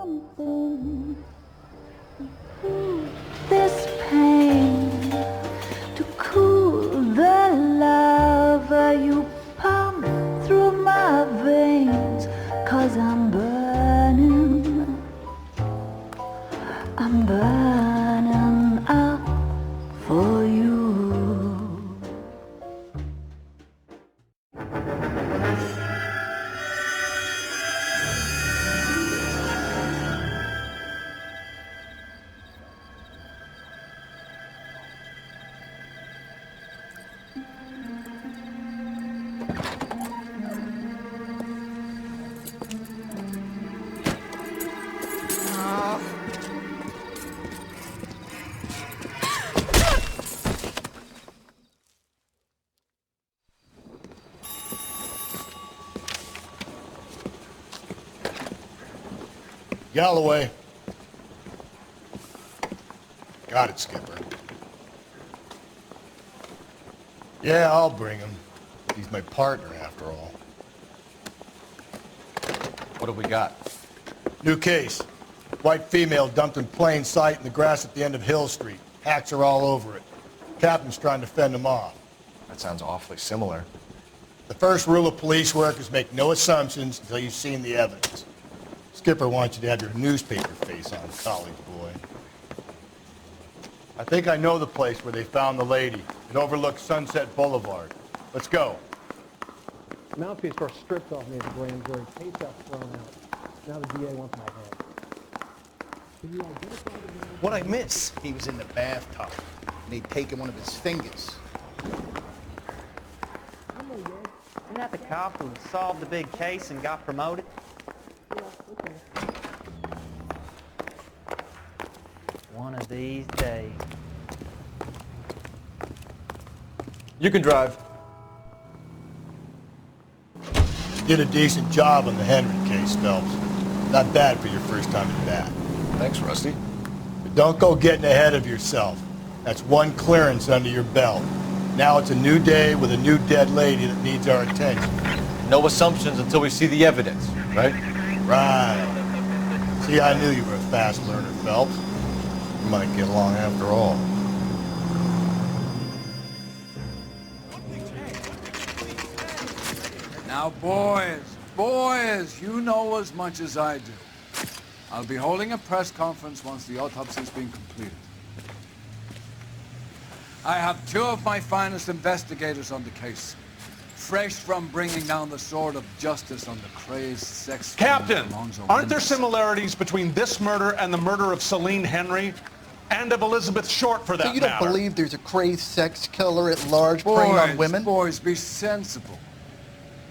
something to this pain, to cool the lava you pump through my veins, 'cause I'm burning up for you. Galloway. Got it, Skipper. Yeah, I'll bring him. He's my partner, after all. What have we got? New case. White female dumped in plain sight in the grass at the end of Hill Street. Hacks are all over it. Captain's trying to fend them off. That sounds awfully similar. The first rule of police work is make no assumptions until you've seen the evidence. Skipper wants you to have your newspaper face on, college boy. I think I know the place where they found the lady. It overlooks Sunset Boulevard. Let's go. Mouthpiece were stripped off me at the grand jury. Case got thrown out. Now the DA wants my head. Can you identify the man? What I miss? He was in the bathtub, and they'd taken one of his fingers. Isn't that the cop who solved the big case and got promoted? Yeah, okay. One of these days. You can drive. Did a decent job on the Henry case, Phelps. Not bad for your first time at bat. Thanks, Rusty. But don't go getting ahead of yourself. That's one clearance under your belt. Now it's a new day with a new dead lady that needs our attention. No assumptions until we see the evidence, right? Right. See, I knew you were a fast learner, Phelps. You might get along after all. Now, boys, you know as much as I do. I'll be holding a press conference once the autopsy's been completed. I have two of my finest investigators on the case, fresh from bringing down the sword of justice on the crazed sex... Captain, aren't there similarities between this murder and the murder of Celine Henry? And of Elizabeth Short, for that So you don't matter? believe there's a crazed sex killer at large preying on women? Boys, be sensible.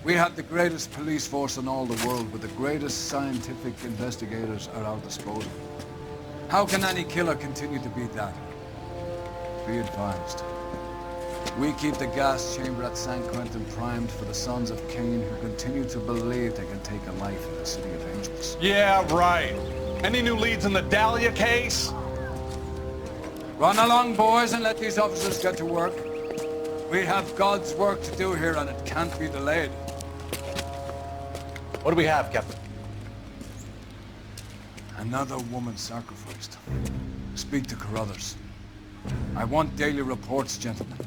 We have the greatest police force in all the world, with the greatest scientific investigators at our disposal. How can any killer continue to be that? Be advised. We keep the gas chamber at San Quentin primed for the sons of Cain who continue to believe they can take a life in the city of angels. Yeah, right. Any new leads in the Dahlia case? Run along, boys, and let these officers get to work. We have God's work to do here, and it can't be delayed. What do we have, Captain? Another woman sacrificed. Speak to Carruthers. I want daily reports, gentlemen.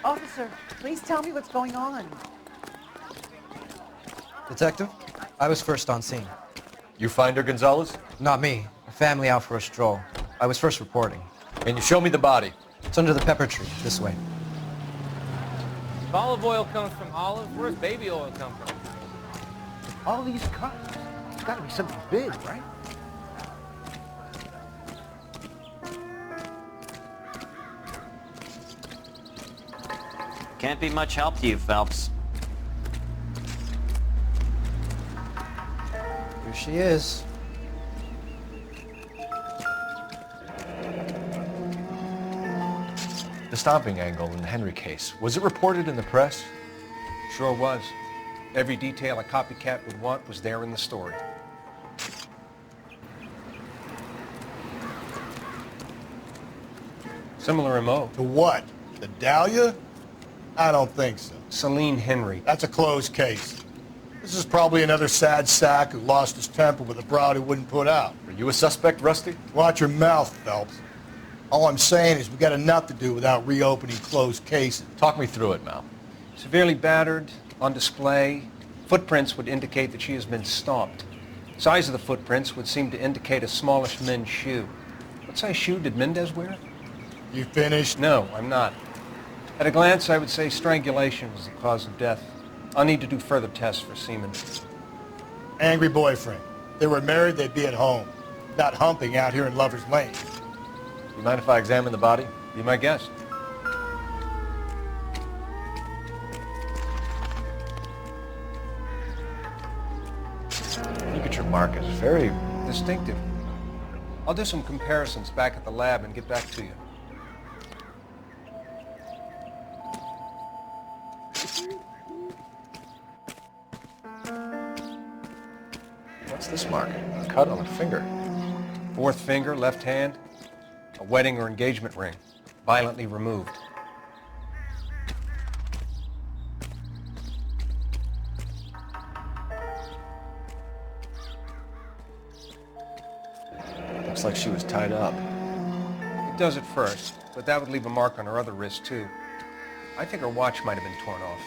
Officer, please tell me what's going on. Detective, I was first on scene. You find her, Gonzalez? Not me. A family out for a stroll. I was first reporting. Can you show me the body? It's under the pepper tree, this way. If olive oil comes from olive, where's baby oil come from? All these cuts. It's got to be something big, right? Can't be much help to you, Phelps. Here she is. The stomping angle in the Henry case, was it reported in the press? Sure was. Every detail a copycat would want was there in the story. Similar MO. To what? The Dahlia? I don't think so. Celine Henry. That's a closed case. This is probably another sad sack who lost his temper with a broad who wouldn't put out. Are you a suspect, Rusty? Watch your mouth, Phelps. All I'm saying is we got enough to do without reopening closed cases. Talk me through it, Mal. Severely battered, on display. Footprints would indicate that she has been stomped. Size of the footprints would seem to indicate a smallish men's shoe. What size shoe did Mendez wear? You finished? No, I'm not. At a glance, I would say strangulation was the cause of death. I'll need to do further tests for semen. Angry boyfriend. If they were married, they'd be at home, not humping out here in Lover's Lane. You mind if I examine the body? Be my guest. Signature mark is very distinctive. I'll do some comparisons back at the lab and get back to you. What's this mark? A cut on a finger. Fourth finger, left hand. A wedding or engagement ring. Violently removed. Looks like she was tied up. It does at first, but that would leave a mark on her other wrist, too. I think her watch might have been torn off.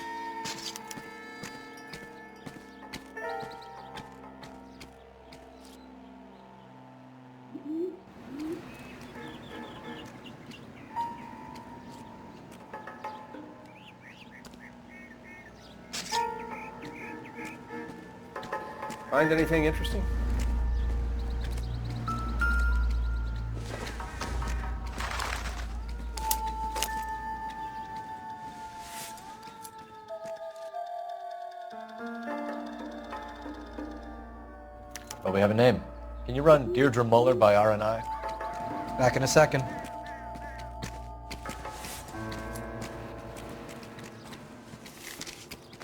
Find anything interesting? Well, we have a name. Can you run Deirdre Muller by RNI? Back in a second.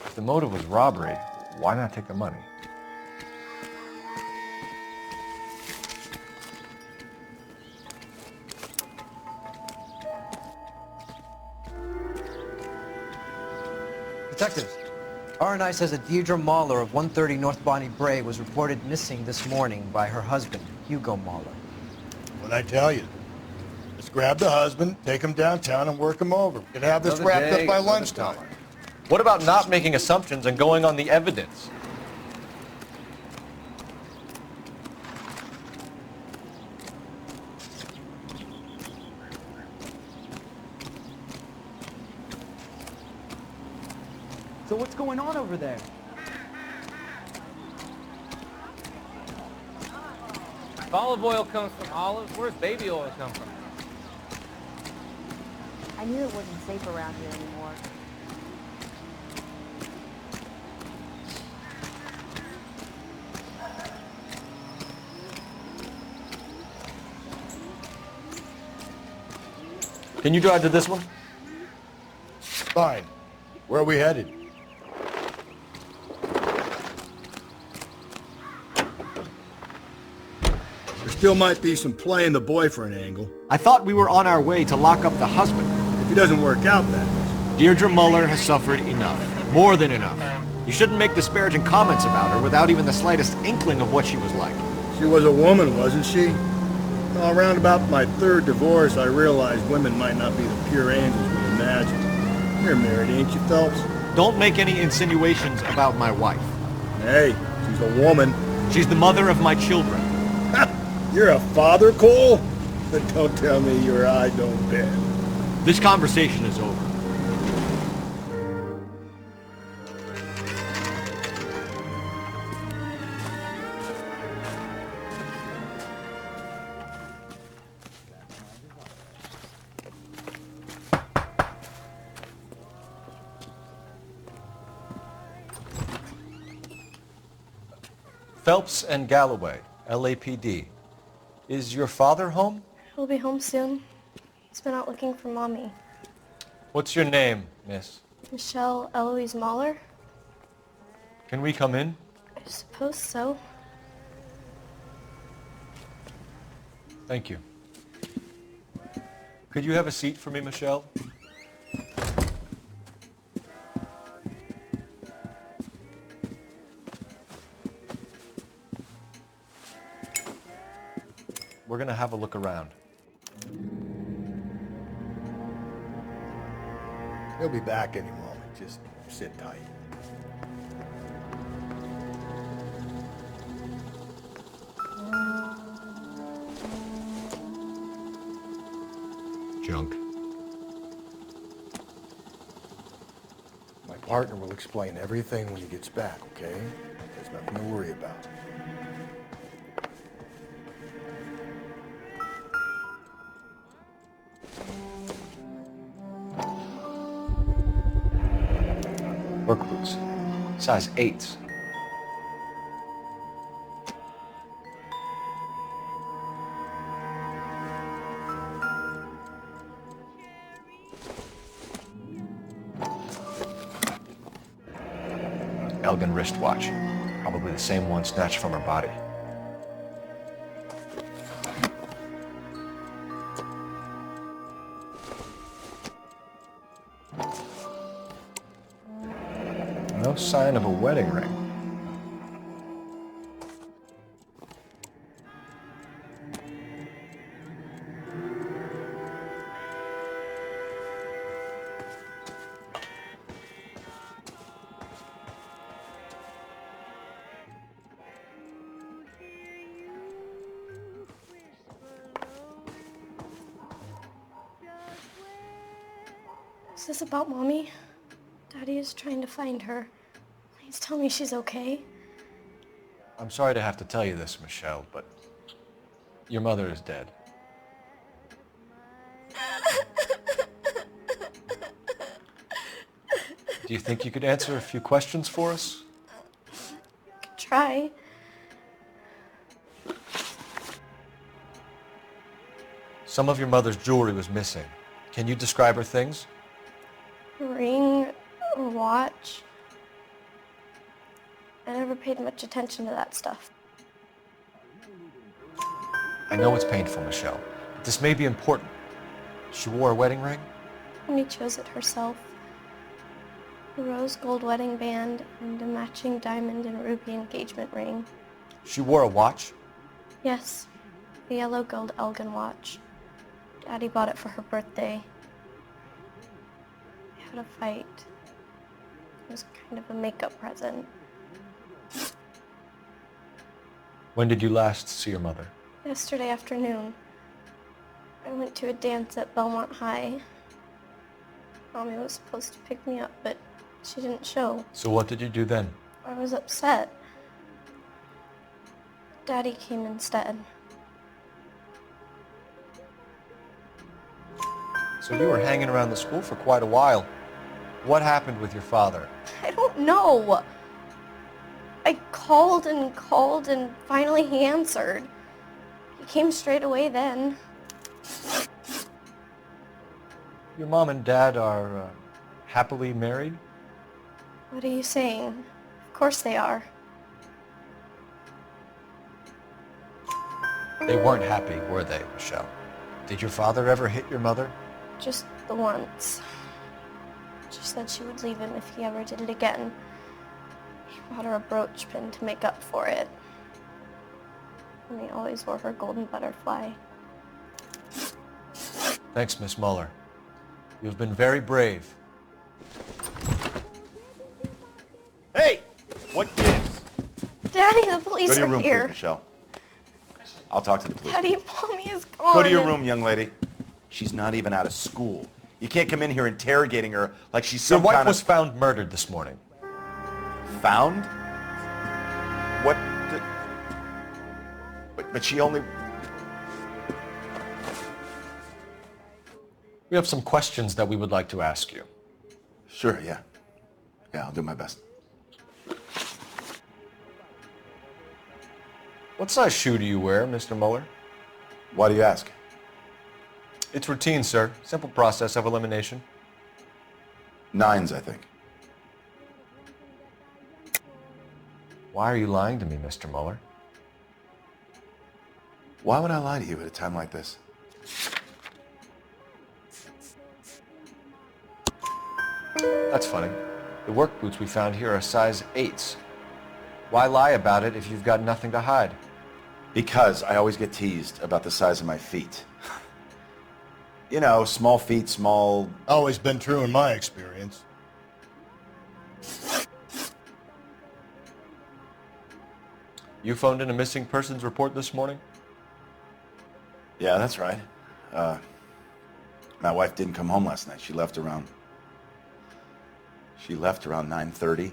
If the motive was robbery, why not take the money? Detectives, RNI says that Deirdre Mahler of 130 North Bonnie Bray was reported missing this morning by her husband, Hugo Mahler. What'd I tell you? Let's grab the husband, take him downtown, and work him over. We could have this Another wrapped day, up by another lunchtime. dollar. What about not making assumptions and going on the evidence? So what's going on over there? If olive oil comes from olives, where's baby oil come from? I knew it wasn't safe around here anymore. Can you drive to this one? Fine. Where are we headed? There still might be some play in the boyfriend angle. I thought we were on our way to lock up the husband. If it doesn't work out, that is. Deirdre Muller has suffered enough. More than enough. You shouldn't make disparaging comments about her without even the slightest inkling of what she was like. She was a woman, wasn't she? Well, around about my third divorce, I realized women might not be the pure angels we imagine. You're married, ain't you, Phelps? Don't make any insinuations about my wife. Hey, she's a woman. She's the mother of my children. You're a father, Cole? But don't tell me your eye don't bend. This conversation is over. Phelps and Galloway, LAPD. Is your father home? He'll be home soon. He's been out looking for Mommy. What's your name, miss? Michelle Eloise Mahler? Can we come in? I suppose so. Thank you. Could you have a seat for me, Michelle? We're gonna have a look around. He'll be back any moment. Just sit tight. Junk. My partner will explain everything when he gets back, okay? There's nothing to worry about. Work boots. Size 8s. Elgin wristwatch. Probably the same one snatched from her body. No sign of a wedding ring. Is this about Mommy? Daddy is trying to find her. Please tell me she's okay. I'm sorry to have to tell you this, Michelle, but your mother is dead. Do you think you could answer a few questions for us? Could try. Some of your mother's jewelry was missing. Can you describe her things? A ring, a watch. I never paid much attention to that stuff. I know it's painful, Michelle, but this may be important. She wore a wedding ring? Mommy chose it herself. A rose gold wedding band and a matching diamond and ruby engagement ring. She wore a watch? Yes, the yellow gold Elgin watch. Daddy bought it for her birthday. We had a fight. It was kind of a makeup present. When did you last see your mother? Yesterday afternoon. I went to a dance at Belmont High. Mommy was supposed to pick me up, but she didn't show. So what did you do then? I was upset. Daddy came instead. So you were hanging around the school for quite a while. What happened with your father? I don't know. I called and finally he answered. He came straight away then. Your mom and dad are happily married? What are you saying? Of course they are. They weren't happy, were they, Michelle? Did your father ever hit your mother? Just the once. She said she would leave him if he ever did it again. He bought her a brooch pin to make up for it. And he always wore her golden butterfly. Thanks, Miss Muller. You've been very brave. Hey! What gives? Daddy, the police Go to your are room, here. please, Michelle. I'll talk to the police. Daddy, Mommy is gone. Go to your room, young lady. She's not even out of school. You can't come in here interrogating her like she's some Your wife kind was found murdered this morning. Found? What? But she only... We have some questions that we would like to ask you. Sure, yeah. Yeah, I'll do my best. What size shoe do you wear, Mr. Muller? Why do you ask? It's routine, sir. Simple process of elimination. 9s, I think. Why are you lying to me, Mr. Muller? Why would I lie to you at a time like this? That's funny. The work boots we found here are size 8s. Why lie about it if you've got nothing to hide? Because I always get teased about the size of my feet. You know, small feet, small... Always been true in my experience. You phoned in a missing persons report this morning? Yeah, that's right. My wife didn't come home last night. She left around 9:30.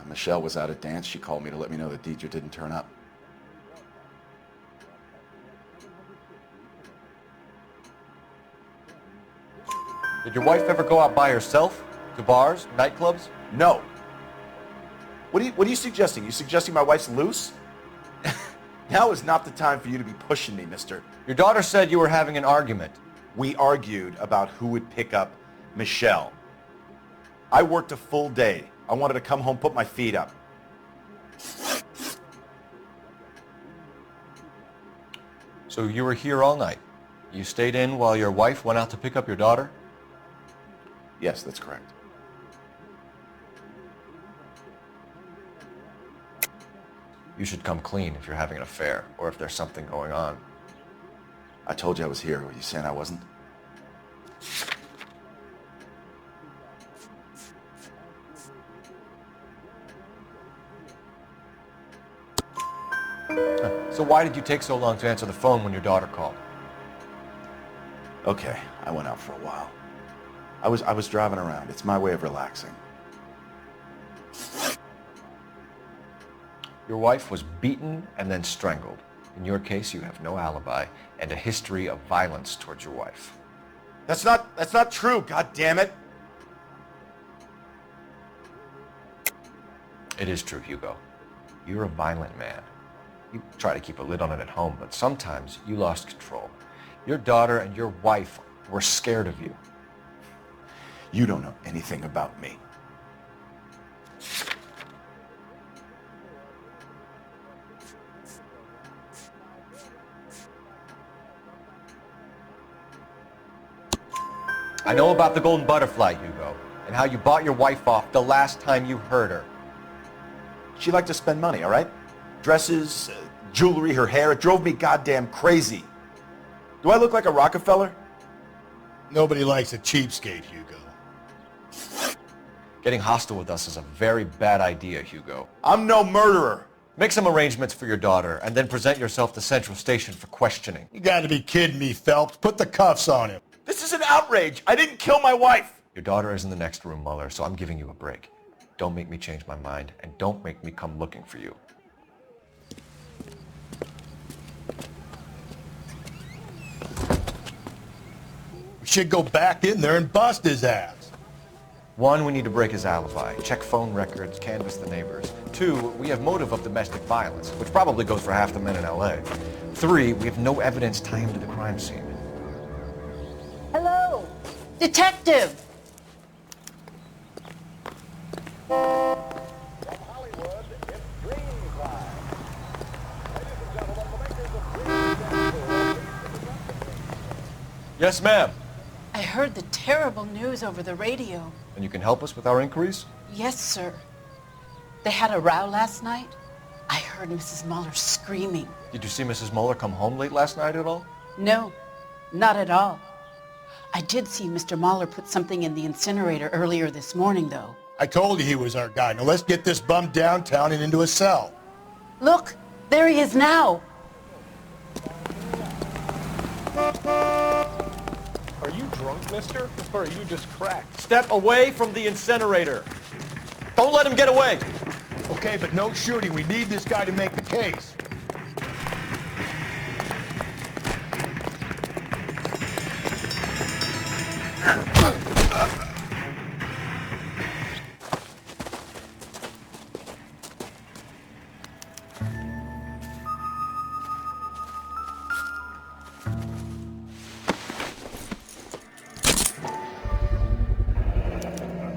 Michelle was out at dance. She called me to let me know that Deidre didn't turn up. Did your wife ever go out by herself? To bars, nightclubs? No. What are you suggesting? You suggesting my wife's loose? Now is not the time for you to be pushing me, mister. Your daughter said you were having an argument. We argued about who would pick up Michelle. I worked a full day. I wanted to come home, put my feet up. So you were here all night? You stayed in while your wife went out to pick up your daughter? Yes, that's correct. You should come clean if you're having an affair, or if there's something going on. I told you I was here. Were you saying I wasn't? So why did you take so long to answer the phone when your daughter called? Okay, I went out for a while. I was driving around. It's my way of relaxing. Your wife was beaten and then strangled. In your case, you have no alibi and a history of violence towards your wife. That's not true, God damn it. It is true, Hugo. You're a violent man. You try to keep a lid on it at home, but sometimes you lost control. Your daughter and your wife were scared of you. You don't know anything about me. I know about the golden butterfly, Hugo, and how you bought your wife off the last time you heard her. She liked to spend money, all right? Dresses, jewelry, her hair. It drove me goddamn crazy. Do I look like a Rockefeller? Nobody likes a cheapskate, Hugo. Getting hostile with us is a very bad idea, Hugo. I'm no murderer. Make some arrangements for your daughter, and then present yourself to Central Station for questioning. You gotta be kidding me, Phelps. Put the cuffs on him. This is an outrage. I didn't kill my wife. Your daughter is in the next room, Mueller, so I'm giving you a break. Don't make me change my mind, and don't make me come looking for you. We should go back in there and bust his ass. 1, we need to break his alibi, check phone records, canvass the neighbors. 2, we have motive of domestic violence, which probably goes for half the men in LA. 3, we have no evidence tying him to the crime scene. Hello, detective. Yes, ma'am. I heard the terrible news over the radio. And you can help us with our inquiries? Yes, sir. They had a row last night. I heard Mrs. Mueller screaming. Did you see Mrs. Mueller come home late last night at all? No, not at all. I did see Mr. Mueller put something in the incinerator earlier this morning, though. I told you he was our guy. Now let's get this bum downtown and into a cell. Look, there he is now. Are you drunk, mister? Or are you just cracked? Step away from the incinerator. Don't let him get away. Okay, but no shooting. We need this guy to make the case.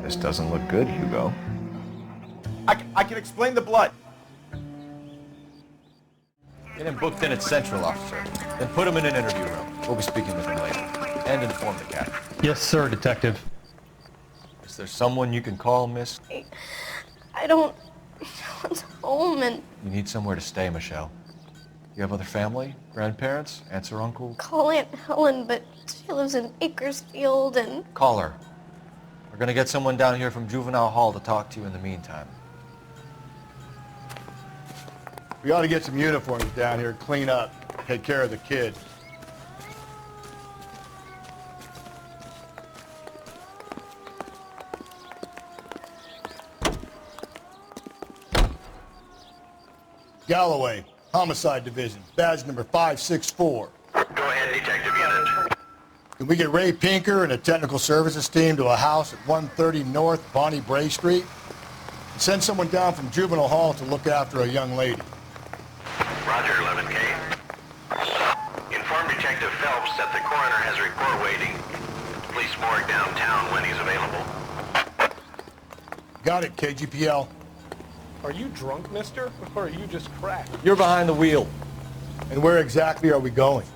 This doesn't look good, Hugo. I can explain the blood. Get him booked in at Central, officer. Then put him in an interview room. We'll be speaking with him later. And inform the captain. Yes, sir, detective. Is there someone you can call, miss? I don't want home and... You need somewhere to stay, Michelle. You have other family? Grandparents? Aunts or uncles? Call Aunt Helen, but she lives in Bakersfield and... Call her. We're gonna get someone down here from Juvenile Hall to talk to you in the meantime. We ought to get some uniforms down here, clean up, take care of the kid. Galloway, Homicide Division, badge number 564. Go ahead, Detective Unit. Can we get Ray Pinker and a technical services team to a house at 130 North Bonnie Bray Street? And send someone down from Juvenile Hall to look after a young lady. Roger, 11K. Inform Detective Phelps that the coroner has a report waiting. Police morgue downtown when he's available. Got it, KGPL. Are you drunk, mister? Or are you just cracked? You're behind the wheel. And where exactly are we going?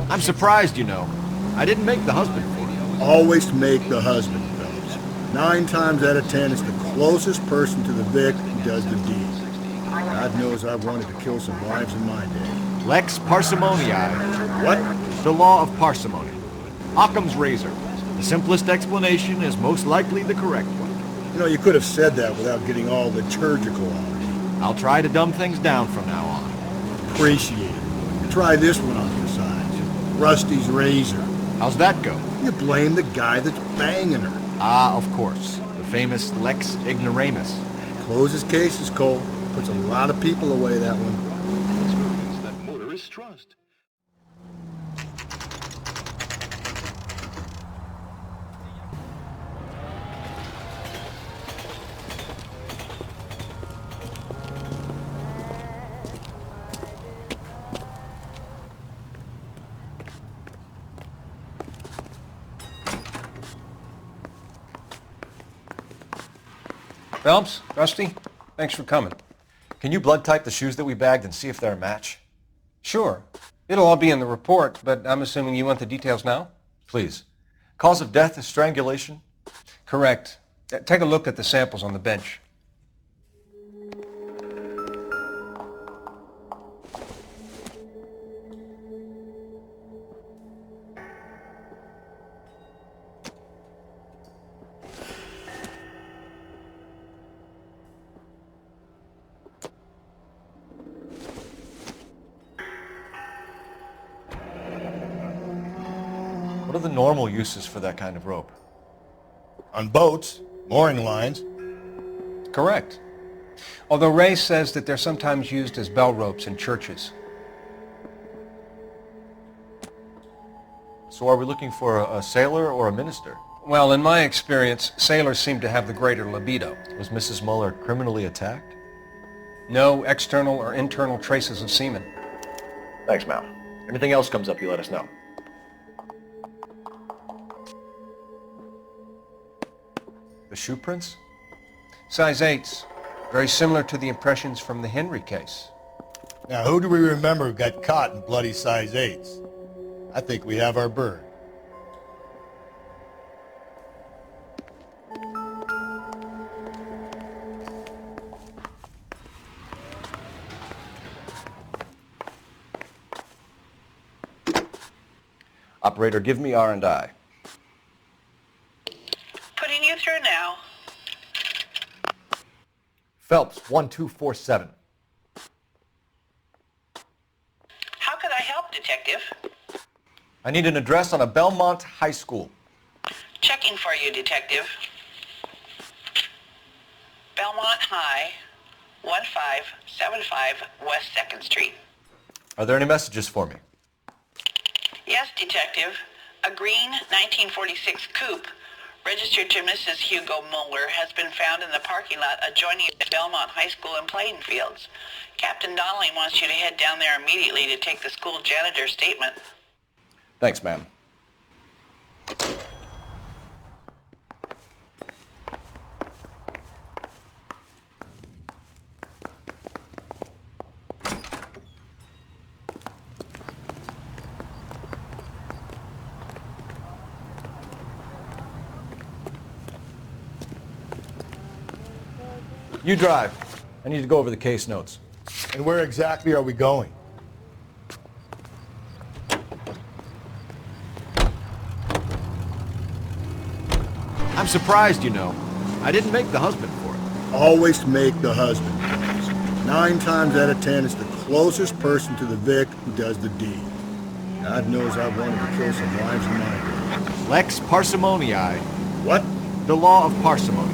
I'm surprised, you know. I didn't make the husband for you. Always make the husband, fellas. 9 times out of 10, it's the closest person to the Vic who does the deed. God knows I've wanted to kill some wives in my day. Lex parsimoniae. What? The law of parsimony. Occam's razor. The simplest explanation is most likely the correct one. You know, you could have said that without getting all liturgical on me. I'll try to dumb things down from now on. Appreciate it. Try this one on your sides. Rusty's razor. How's that go? You blame the guy that's banging her. Ah, of course. The famous Lex ignoramus. Closes cases, Cole. Puts a lot of people away, that one. That motorist trust. Phelps, Rusty, thanks for coming. Can you blood type the shoes that we bagged and see if they're a match? Sure. It'll all be in the report, but I'm assuming you want the details now? Please. Cause of death is strangulation? Correct. Take a look at the samples on the bench. What are the normal uses for that kind of rope? On boats, mooring lines. Correct. Although Ray says that they're sometimes used as bell ropes in churches. So are we looking for a sailor or a minister? Well, in my experience, sailors seem to have the greater libido. Was Mrs. Muller criminally attacked? No external or internal traces of semen. Thanks, Mal. Anything else comes up, you let us know. The shoe prints? Size 8s. Very similar to the impressions from the Henry case. Now, who do we remember got caught in bloody size 8s? I think we have our bird. Operator, give me R&I. Putting you through now. Phelps, 1247. How could I help, Detective? I need an address on a Belmont High School. Checking for you, Detective. Belmont High, 1575 West 2nd Street. Are there any messages for me? Yes, Detective. A green 1946 coupe registered to Mrs. Hugo Muller has been found in the parking lot adjoining the Belmont High School and playing fields. Captain Donnelly wants you to head down there immediately to take the school janitor's statement. Thanks, ma'am. You drive. I need to go over the case notes. And where exactly are we going? I'm surprised, you know. I didn't make the husband for it. Always make the husband. 9 times out of 10, it's the closest person to the Vic who does the deed. God knows I've wanted to kill some wives of mine. Lex parsimoniae. What? The law of parsimony.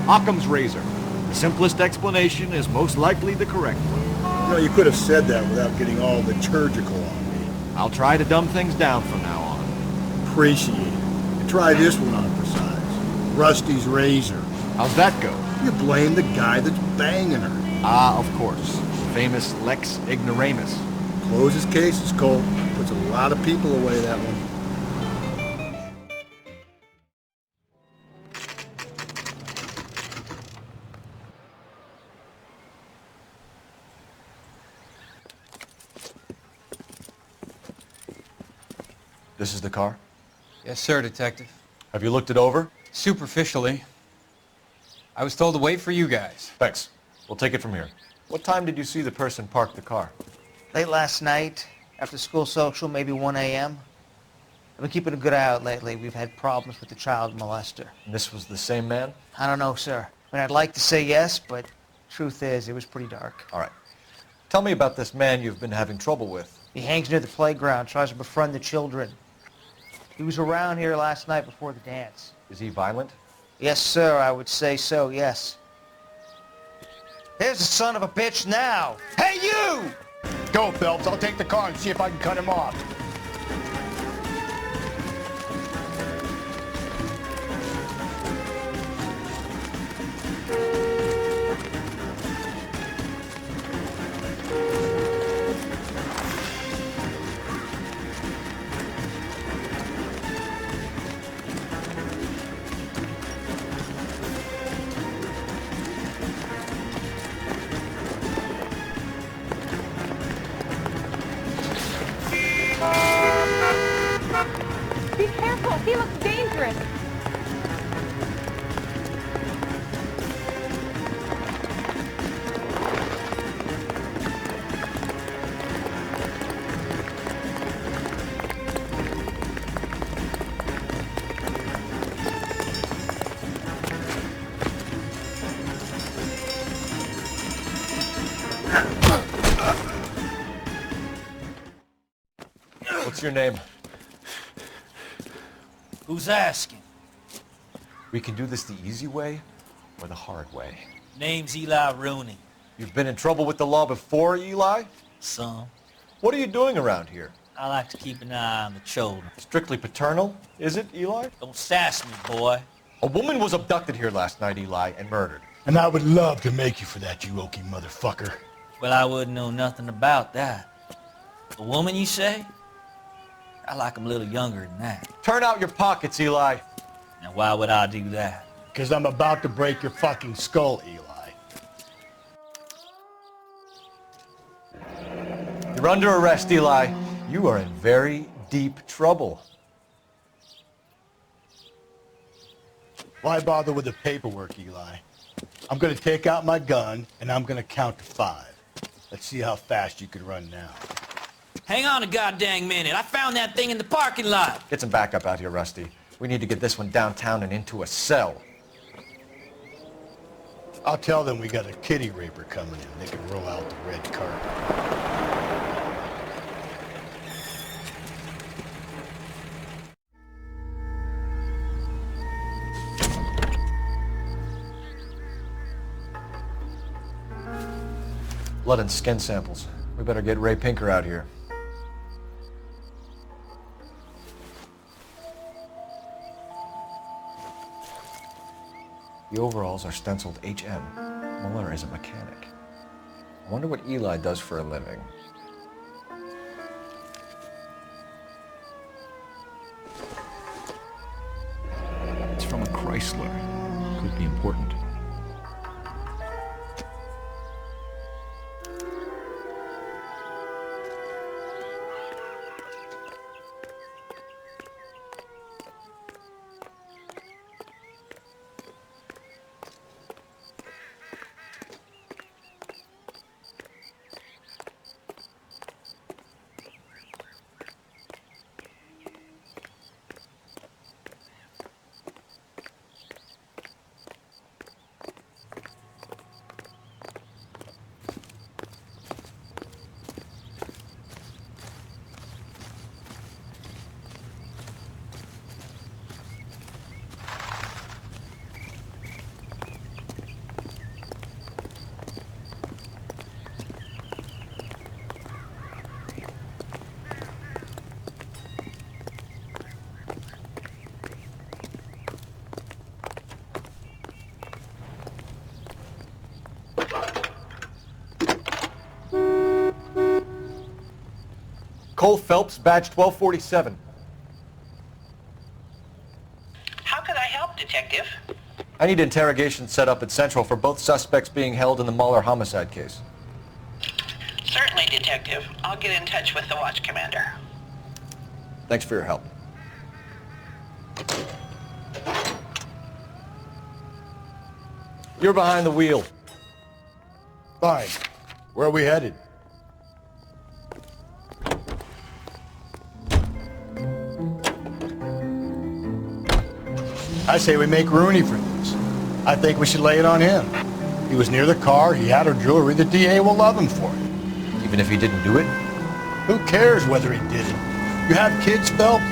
Occam's razor. The simplest explanation is most likely the correct one. You know, you could have said that without getting all liturgical on me. I'll try to dumb things down from now on. Appreciate it. And try this one on for size. Rusty's razor. How's that go? You blame the guy that's banging her. Ah, of course. Famous Lex ignoramus. Closes cases, Cole. Puts a lot of people away, that one. This is the car? Yes, sir, Detective. Have you looked it over? Superficially. I was told to wait for you guys. Thanks. We'll take it from here. What time did you see the person park the car? Late last night, after school social, maybe 1 a.m. I've been keeping a good eye out lately. We've had problems with the child molester. And this was the same man? I don't know, sir. I mean, I'd like to say yes, but truth is, it was pretty dark. All right. Tell me about this man you've been having trouble with. He hangs near the playground, tries to befriend the children. He was around here last night before the dance. Is he violent? Yes, sir, I would say so, yes. There's the son of a bitch now. Hey, you! Go, Phelps. I'll take the car and see if I can cut him off. Be careful, he looks dangerous. What's your name? Who's asking? We can do this the easy way or the hard way. Name's Eli Rooney. You've been in trouble with the law before, Eli? Some. What are you doing around here? I like to keep an eye on the children. Strictly paternal, is it, Eli? Don't sass me, boy. A woman was abducted here last night, Eli, and murdered. And I would love to make you for that, you okie motherfucker. Well, I wouldn't know nothing about that. A woman, you say? I like 'em a little younger than that. Turn out your pockets, Eli. Now, why would I do that? Because I'm about to break your fucking skull, Eli. You're under arrest, Eli. You are in very deep trouble. Why bother with the paperwork, Eli? I'm going to take out my gun, and I'm going to count to 5. Let's see how fast you can run now. Hang on a goddamn minute. I found that thing in the parking lot. Get some backup out here, Rusty. We need to get this one downtown and into a cell. I'll tell them we got a kitty raper coming in. They can roll out the red carpet. Blood and skin samples. We better get Ray Pinker out here. The overalls are stenciled HM. Muller is a mechanic. I wonder what Eli does for a living. It's from a Chrysler. Could be important. Coul Felps, badge 1247. How could I help, Detective? I need interrogation set up at Central for both suspects being held in the Muller homicide case. Certainly, Detective. I'll get in touch with the watch commander. Thanks for your help. You're behind the wheel. Fine. Where are we headed? I say we make Rooney for this. I think we should lay it on him. He was near the car, he had her jewelry, the DA will love him for it. Even if he didn't do it? Who cares whether he did it? You have kids, Phelps?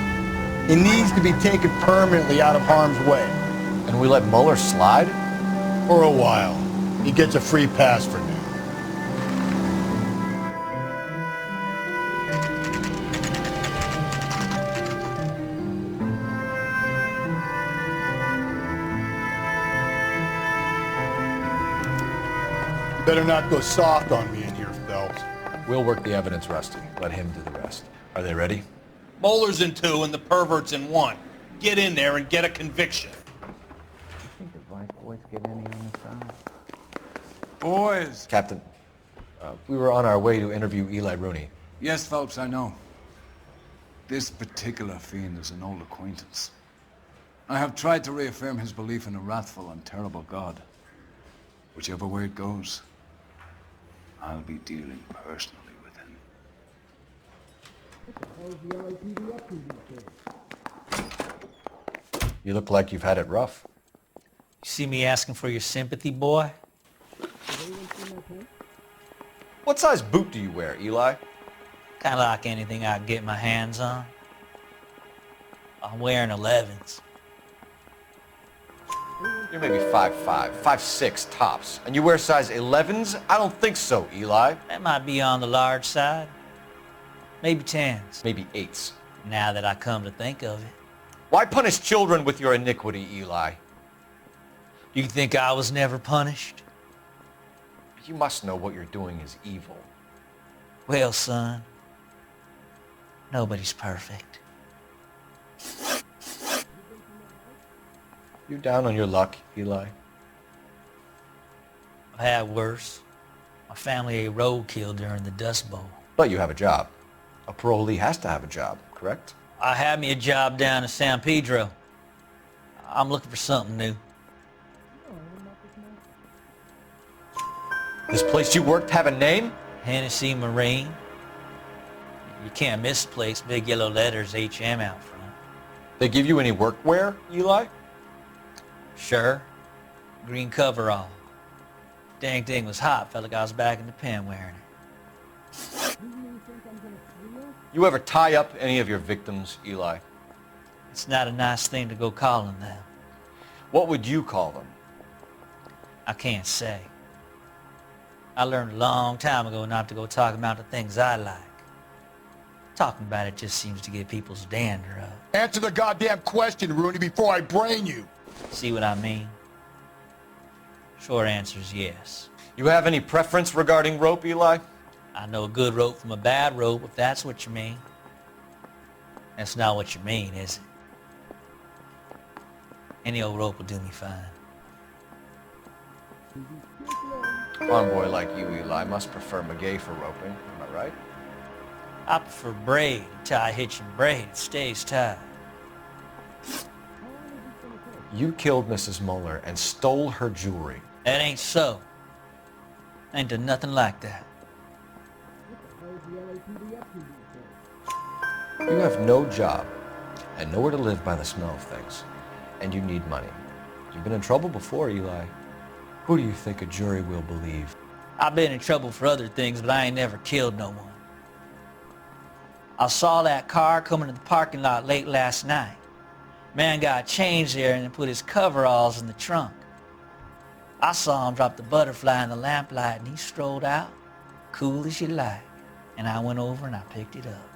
He needs to be taken permanently out of harm's way. And we let Muller slide? For a while. He gets a free pass for now. You better not go soft on me in here, Phelps. We'll work the evidence, Rusty. Let him do the rest. Are they ready? Muller's in 2 and the pervert's in 1. Get in there and get a conviction. Boys! Captain, we were on our way to interview Eli Rooney. Yes, Phelps, I know. This particular fiend is an old acquaintance. I have tried to reaffirm his belief in a wrathful and terrible God. Whichever way it goes, I'll be dealing personally with him. You look like you've had it rough. You see me asking for your sympathy, boy? What size boot do you wear, Eli? Kind of like anything I can get my hands on. I'm wearing 11s. You're maybe 5'5", 5'6", tops. And you wear size 11s? I don't think so, Eli. That might be on the large side. Maybe 10s. Maybe 8s. Now that I come to think of it. Why punish children with your iniquity, Eli? Do you think I was never punished? You must know what you're doing is evil. Well, son, nobody's perfect. You down on your luck, Eli? I had worse. My family ate roadkill during the Dust Bowl. But you have a job. A parolee has to have a job, correct? I had me a job down in San Pedro. I'm looking for something new. This place you worked have a name? Hennessy Marine. You can't miss the place. Big yellow letters, HM out front. They give you any workwear, Eli? Sure. Green coverall. Dang thing was hot. Felt like I was back in the pen wearing it. You ever tie up any of your victims, Eli? It's not a nice thing to go calling them. What would you call them? I can't say. I learned a long time ago not to go talking about the things I like. Talking about it just seems to get people's dander up. Answer the goddamn question, Rooney, before I brain you. See what I mean? Short answer is yes. You have any preference regarding rope, Eli? I know a good rope from a bad rope, if that's what you mean. That's not what you mean, is it? Any old rope will do me fine. A farm boy like you, Eli, must prefer Magay for roping. Am I right? I prefer braid. Tie, hitch, and braid. It stays tied. You killed Mrs. Muller and stole her jewelry. That ain't so. I ain't done nothing like that. You have no job and nowhere to live by the smell of things. And you need money. You've been in trouble before, Eli. Who do you think a jury will believe? I've been in trouble for other things, but I ain't never killed no one. I saw that car coming to the parking lot late last night. Man got changed there and put his coveralls in the trunk. I saw him drop the butterfly in the lamplight and he strolled out, cool as you like. And I went over and I picked it up.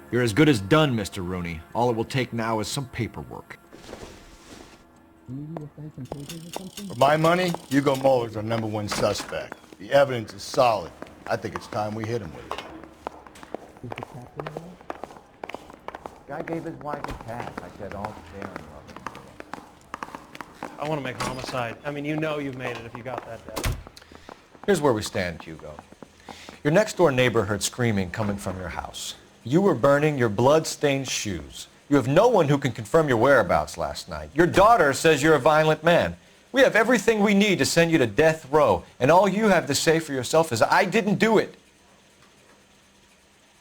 You're as good as done, Mr. Rooney. All it will take now is some paperwork. For my money, Hugo Muller's our #1 suspect. The evidence is solid. I think it's time we hit him with it. Guy gave his wife a cat. I said, all fair and loving. I want to make homicide. I mean, you know you've made it if you got that down. Here's where we stand, Hugo. Your next-door neighbor heard screaming coming from your house. You were burning your blood-stained shoes. You have no one who can confirm your whereabouts last night. Your daughter says you're a violent man. We have everything we need to send you to death row, and all you have to say for yourself is, I didn't do it.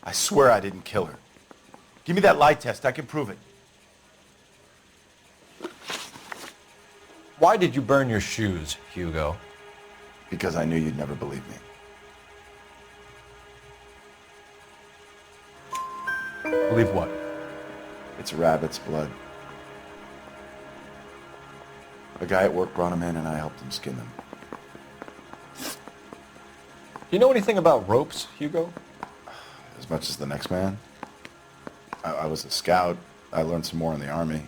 I swear I didn't kill her. Give me that lie test. I can prove it. Why did you burn your shoes, Hugo? Because I knew you'd never believe me. Believe what? It's a rabbit's blood. A guy at work brought him in and I helped him skin them. Do you know anything about ropes, Hugo? As much as the next man. I was a scout. I learned some more in the Army.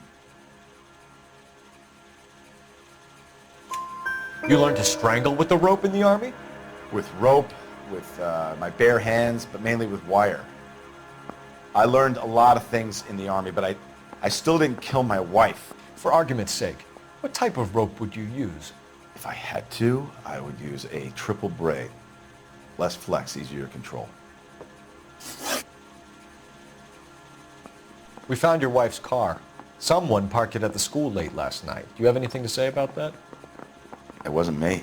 You learned to strangle with the rope in the Army? With rope, with my bare hands, but mainly with wire. I learned a lot of things in the Army, but I still didn't kill my wife. For argument's sake, what type of rope would you use? If I had to, I would use a triple braid. Less flex, easier to control. We found your wife's car. Someone parked it at the school late last night. Do you have anything to say about that? It wasn't me.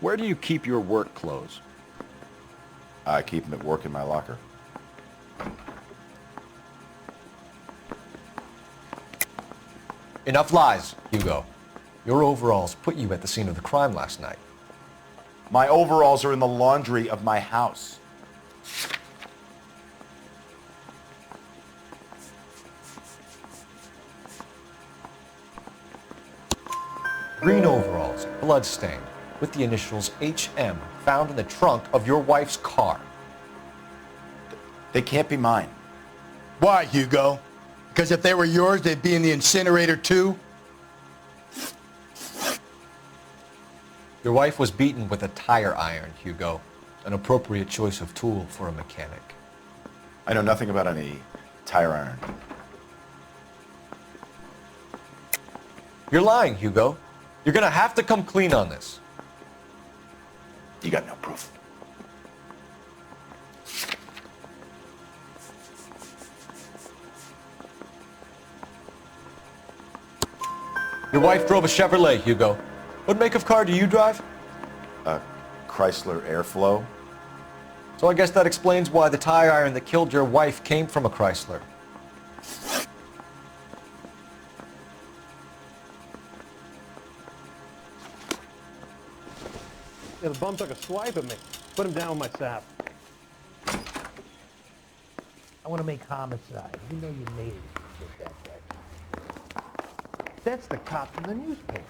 Where do you keep your work clothes? I keep them at work in my locker. Enough lies, Hugo. Your overalls put you at the scene of the crime last night. My overalls are in the laundry of my house. Green overalls, blood-stained, with the initials HM found in the trunk of your wife's car. They can't be mine. Why, Hugo? Because if they were yours, they'd be in the incinerator too? Your wife was beaten with a tire iron, Hugo. An appropriate choice of tool for a mechanic. I know nothing about any tire iron. You're lying, Hugo. You're gonna have to come clean on this. You got no proof. Your wife drove a Chevrolet, Hugo. What make of car do you drive? A Chrysler Airflow. So I guess that explains why the tire iron that killed your wife came from a Chrysler. Yeah, the bum took a swipe at me. Put him down with my sap. I want to make homicide. You know you made it with that guy. That's the cop from the newspaper.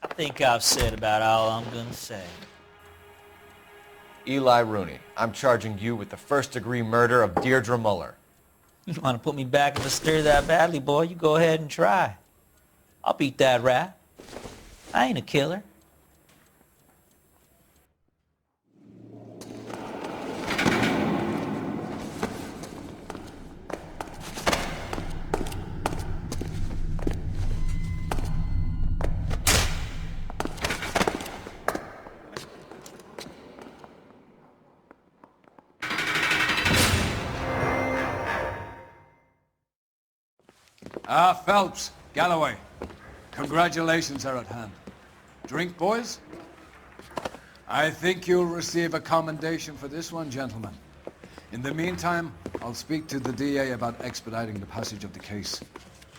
I think I've said about all I'm gonna say. Eli Rooney, I'm charging you with the first-degree murder of Deirdre Muller. You want to put me back in the stir that badly, boy? You go ahead and try. I'll beat that rap. I ain't a killer. Phelps, Galloway, congratulations are at hand. Drink, boys? I think you'll receive a commendation for this one, gentlemen. In the meantime, I'll speak to the DA about expediting the passage of the case.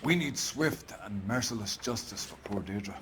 We need swift and merciless justice for poor Deirdre.